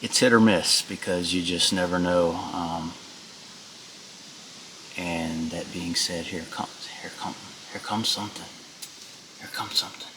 it's hit or miss because you just never know. And that being said, here comes something. Here comes something.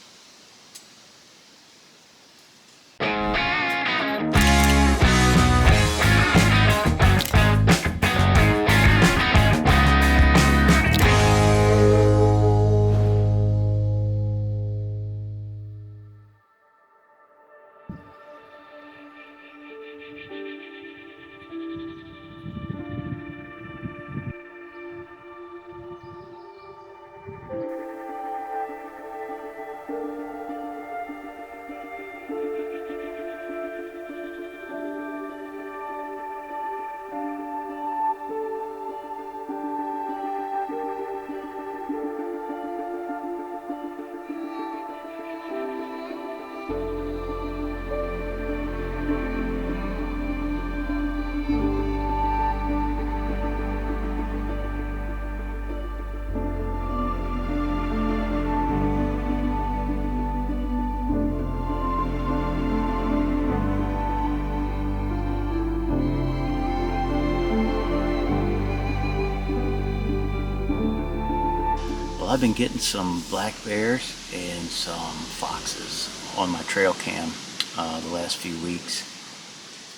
Well, I've been getting some black bears and some foxes on my trail cam the last few weeks.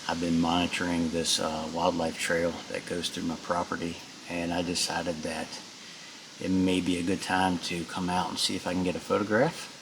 I've been monitoring this wildlife trail that goes through my property, and I decided that it may be a good time to come out and see if I can get a photograph.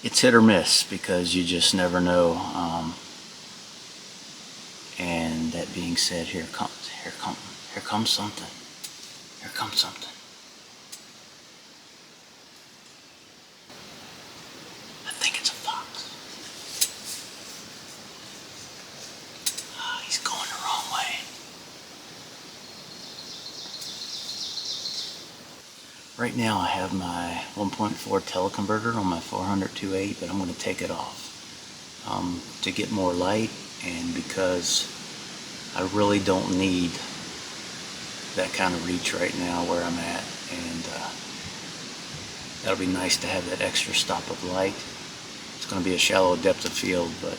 It's hit or miss because you just never know. And that being said, here comes something. Here comes something. I think it's a fox. He's going the wrong way. Right now I have my 1.4 teleconverter on my 400-8, but I'm going to take it off to get more light, and because I really don't need that kind of reach right now where I'm at, and that'll be nice to have that extra stop of light. It's going to be a shallow depth of field, but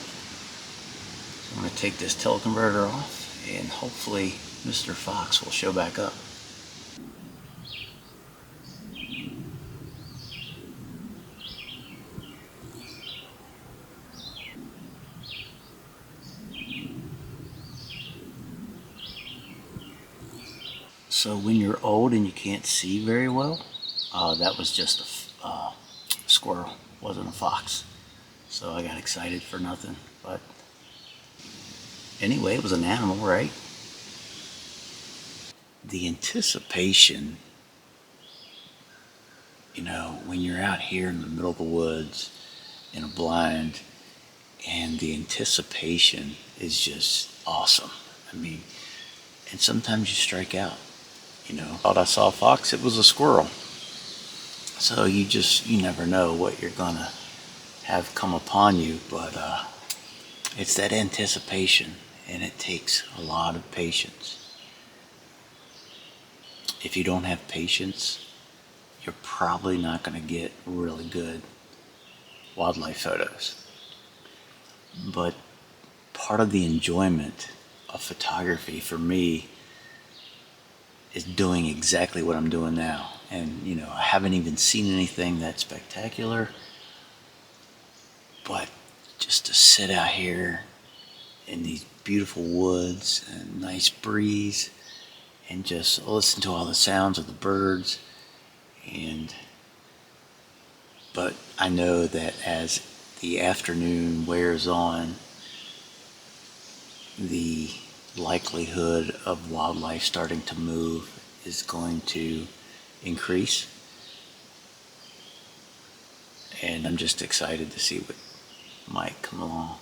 I'm going to take this teleconverter off, and hopefully Mr. Fox will show back up. So when you're old and you can't see very well, that was just a squirrel, wasn't a fox. So I got excited for nothing. But anyway, it was an animal, right? The anticipation, when you're out here in the middle of the woods in a blind, and the anticipation is just awesome. I mean, and sometimes you strike out. Thought I saw a fox, it was a squirrel. So you never know what you're gonna have come upon you, but it's that anticipation, and it takes a lot of patience. If you don't have patience, you're probably not gonna get really good wildlife photos. But part of the enjoyment of photography for me is doing exactly what I'm doing now. And I haven't even seen anything that spectacular, but just to sit out here in these beautiful woods and nice breeze and just listen to all the sounds of the birds. But I know that as the afternoon wears on, the likelihood of wildlife starting to move is going to increase, and I'm just excited to see what might come along.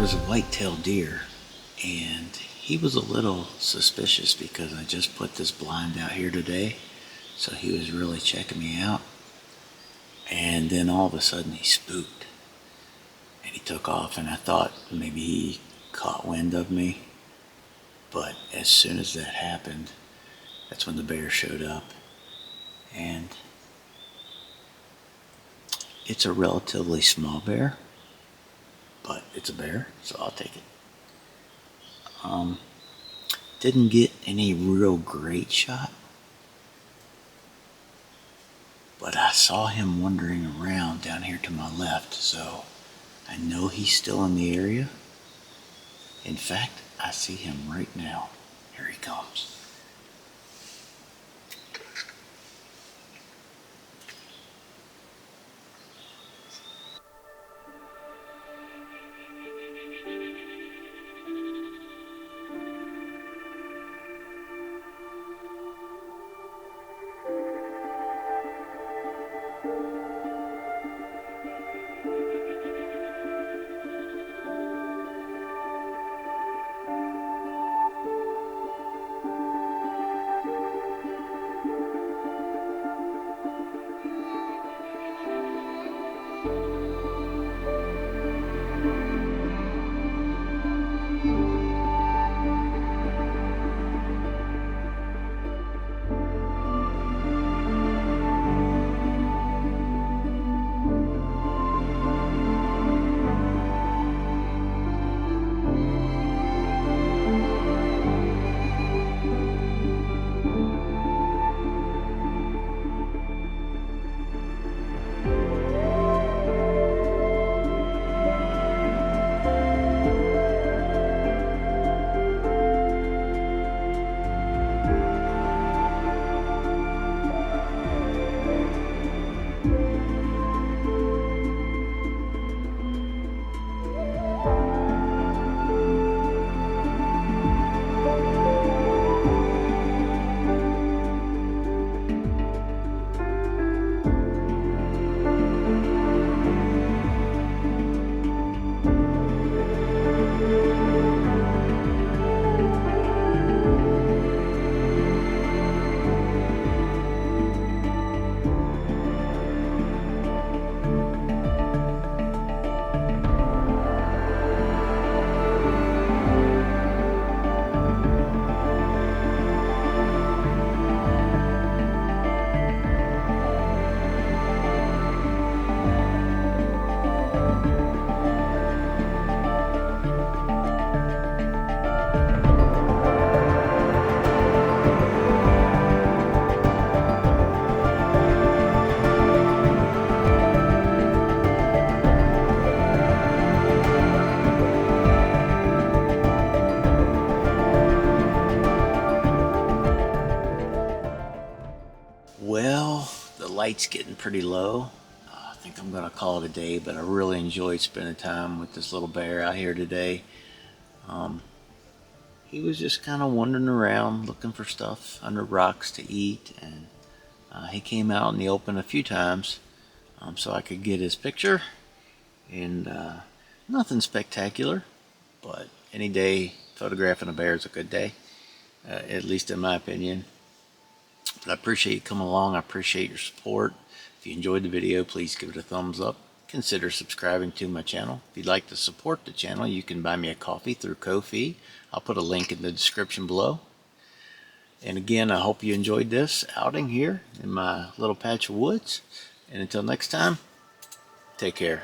was a white-tailed deer, and he was a little suspicious because I just put this blind out here today, so he was really checking me out. And then all of a sudden he spooked and he took off, and I thought maybe he caught wind of me. But as soon as that happened, that's when the bear showed up. And it's a relatively small bear, but it's a bear, so I'll take it. Didn't get any real great shot, but I saw him wandering around down here to my left, so I know he's still in the area. In fact, I see him right now. Here he comes. Well, the light's getting pretty low. I think I'm gonna call it a day, but I really enjoyed spending time with this little bear out here today. He was just kind of wandering around looking for stuff under rocks to eat, and he came out in the open a few times so I could get his picture. And nothing spectacular, but any day photographing a bear is a good day, at least in my opinion. But I appreciate you coming along. I appreciate your support. If you enjoyed the video, please give it a thumbs up. Consider subscribing to my channel. If you'd like to support the channel, you can buy me a coffee through Ko-fi. I'll put a link in the description below. And again, I hope you enjoyed this outing here in my little patch of woods. And until next time, take care.